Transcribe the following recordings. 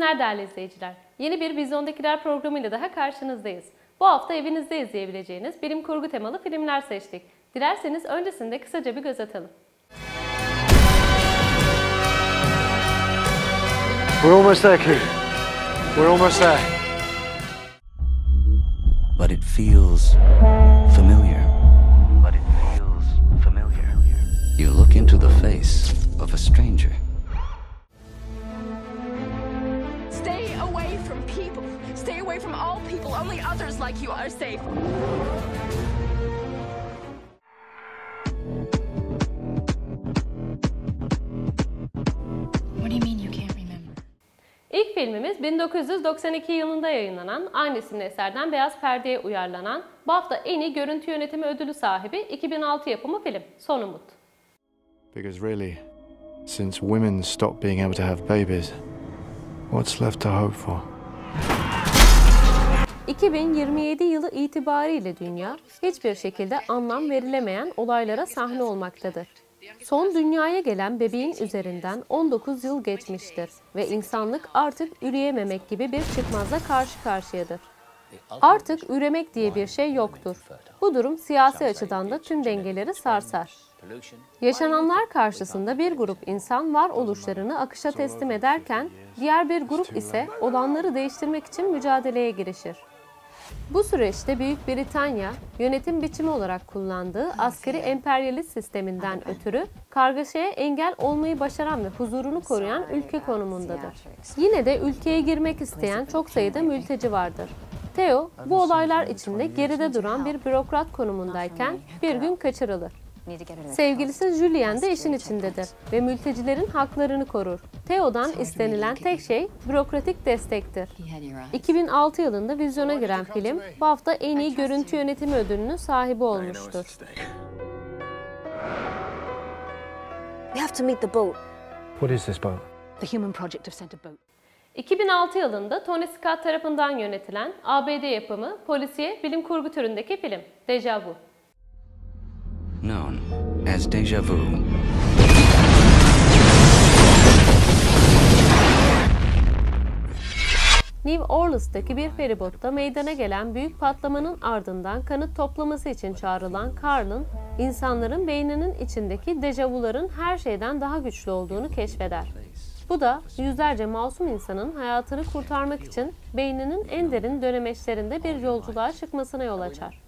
günler değerli izleyiciler. Yeni bir Vizyondakiler programıyla daha karşınızdayız. Bu hafta evinizde izleyebileceğiniz bilim kurgu temalı filmler seçtik. Dilerseniz öncesinde kısaca bir göz atalım. We're almost there, Q. We're almost there. But it feels familiar. You look into the face of a stranger. Stay away from people. Stay away from all people. Only others like you are safe. What do you mean you can't remember? İlk filmimiz 1992 yılında yayınlanan, aynı isimli eserden Beyaz Perde'ye uyarlanan, bu hafta en iyi görüntü yönetimi ödülü sahibi 2006 yapımı film Son Umut. Because really, since women stopped being able to have babies, what's left to hope for? 2027 yılı itibariyle dünya hiçbir şekilde anlam verilemeyen olaylara sahne olmaktadır. Son dünyaya gelen bebeğin üzerinden 19 yıl geçmiştir ve insanlık artık üreyememek gibi bir çıkmazla karşı karşıyadır. Artık üremek diye bir şey yoktur. Bu durum siyasi açıdan da tüm dengeleri sarsar. Yaşananlar karşısında bir grup insan varoluşlarını akışa teslim ederken, diğer bir grup ise olanları değiştirmek için mücadeleye girişir. Bu süreçte Büyük Britanya, yönetim biçimi olarak kullandığı askeri emperyalist sisteminden ötürü kargaşaya engel olmayı başaran ve huzurunu koruyan ülke konumundadır. Yine de ülkeye girmek isteyen çok sayıda mülteci vardır. Theo, bu olaylar içinde geride duran bir bürokrat konumundayken bir gün kaçırılır. Sevgilisi Julien de işin içindedir ve mültecilerin haklarını korur. Theo'dan istenilen tek şey bürokratik destektir. 2006 yılında vizyona giren film, bu hafta en iyi görüntü yönetimi ödülünün sahibi olmuştur. We have to meet the boat. What is this boat? The Human Project have sent a boat. 2006 yılında Tony Scott tarafından yönetilen ABD yapımı polisiye bilim kurgu türündeki film Deja Vu. Known as Deja Vu. New Orleans'taki bir feribotta meydana gelen büyük patlamanın ardından kanıt toplaması için çağrılan Carl'ın, insanların beyninin içindeki dejavuların her şeyden daha güçlü olduğunu keşfeder. Bu da yüzlerce masum insanın hayatını kurtarmak için beyninin en derin dönemeçlerinde bir yolculuğa çıkmasına yol açar.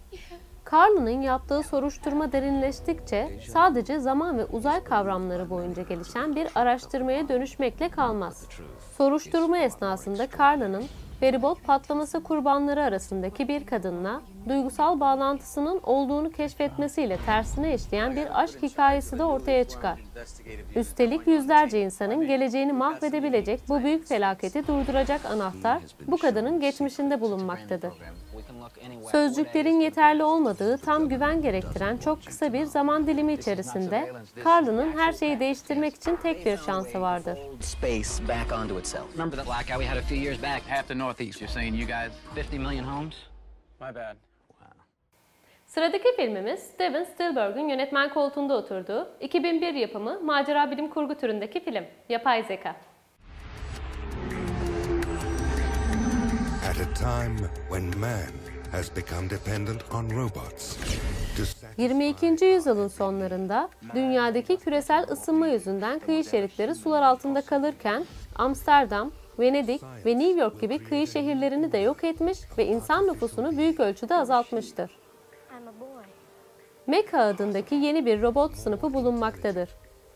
Carl'ın yaptığı soruşturma derinleştikçe sadece zaman ve uzay kavramları boyunca gelişen bir araştırmaya dönüşmekle kalmaz. Soruşturma esnasında Carl'ın feribot patlaması kurbanları arasındaki bir kadınla duygusal bağlantısının olduğunu keşfetmesiyle tersine işleyen bir aşk hikayesi de ortaya çıkar. Üstelik yüzlerce insanın geleceğini mahvedebilecek bu büyük felaketi durduracak anahtar bu kadının geçmişinde bulunmaktadır. Sözcüklerin yeterli olmadığı, tam güven gerektiren çok kısa bir zaman dilimi içerisinde Carl'ın her şeyi değiştirmek için tek bir şansı vardır. Space back onto itself. Remember that blackout we had a few years back? Half the Northeast, you're saying you guys 50 million homes? My bad. Sıradaki filmimiz Steven Spielberg'ün yönetmen koltuğunda oturduğu 2001 yapımı macera bilim kurgu türündeki film Yapay Zeka. At a time when man has become dependent on robots. 22. yüzyılın sonlarında dünyadaki küresel ısınma yüzünden kıyı şeritleri sular altında kalırken Amsterdam, Venedik ve New York gibi kıyı şehirlerini de yok etmiş ve insan nüfusunu büyük ölçüde azaltmıştır. Mecha adındaki yeni bir robot sınıfı bulunmaktadır.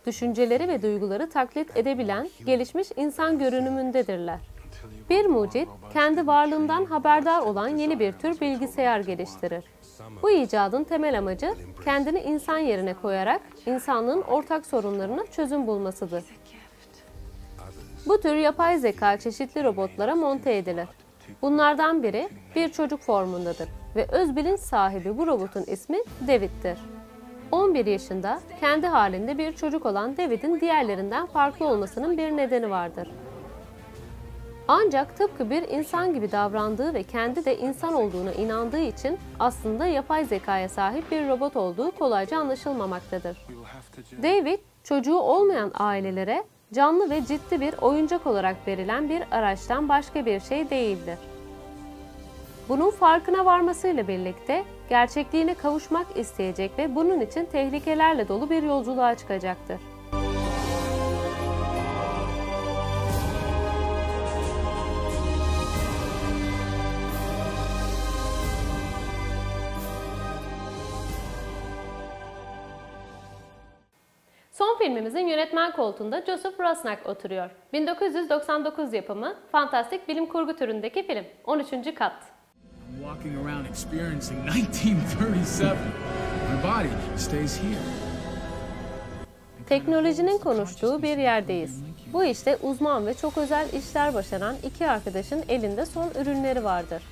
Düşünceleri ve duyguları taklit edebilen, gelişmiş insan görünümündedirler. Bir mucit, kendi varlığından haberdar olan yeni bir tür bilgisayar geliştirir. Bu icadın temel amacı, kendini insan yerine koyarak insanlığın ortak sorunlarına çözüm bulmasıdır. Bu tür yapay zeka çeşitli robotlara monte edilir. Bunlardan biri bir çocuk formundadır ve öz bilinç sahibi bu robotun ismi David'tir. 11 yaşında, kendi halinde bir çocuk olan David'in diğerlerinden farklı olmasının bir nedeni vardır. Ancak tıpkı bir insan gibi davrandığı ve kendi de insan olduğuna inandığı için aslında yapay zekaya sahip bir robot olduğu kolayca anlaşılmamaktadır. David, çocuğu olmayan ailelere canlı ve ciddi bir oyuncak olarak verilen bir araçtan başka bir şey değildir. Bunun farkına varmasıyla birlikte gerçekliğine kavuşmak isteyecek ve bunun için tehlikelerle dolu bir yolculuğa çıkacaktır. Son filmimizin yönetmen koltuğunda Joseph Rusnak oturuyor. 1999 yapımı, fantastik bilim kurgu türündeki film, 13. Kat. Walking around experiencing 1937. My body stays here. Teknolojinin konuştuğu bir yerdeyiz. Bu işte uzman ve çok özel işler başaran iki arkadaşın elinde son ürünleri vardır.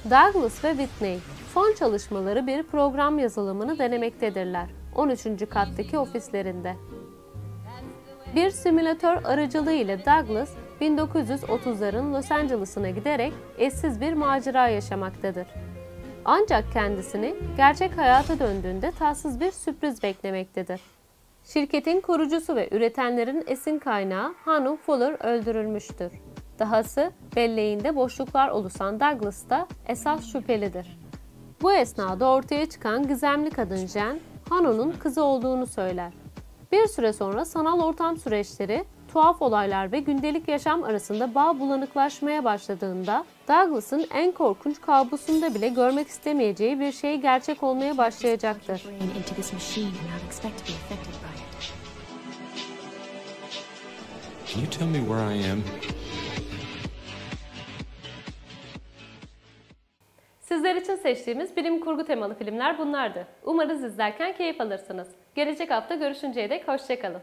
Douglas ve Whitney, son çalışmaları bir program yazılımını denemektedirler. 13. kattaki ofislerinde. Bir simülatör aracılığıyla Douglas, 1930'ların Los Angeles'ına giderek eşsiz bir macera yaşamaktadır. Ancak kendisini gerçek hayata döndüğünde tatsız bir sürpriz beklemektedir. Şirketin kurucusu ve üretenlerin esin kaynağı Hanum Fuller öldürülmüştür. Dahası belleğinde boşluklar oluşan Douglas da esas şüphelidir. Bu esnada ortaya çıkan gizemli kadın Jen, Hanum'un kızı olduğunu söyler. Bir süre sonra sanal ortam süreçleri, tuhaf olaylar ve gündelik yaşam arasında bağ bulanıklaşmaya başladığında Douglas'ın en korkunç kabusunda bile görmek istemeyeceği bir şey gerçek olmaya başlayacaktır. Can you tell me where I am? Sizler için seçtiğimiz bilim kurgu temalı filmler bunlardı. Umarız izlerken keyif alırsınız. Gelecek hafta görüşünceye dek hoşça kalın.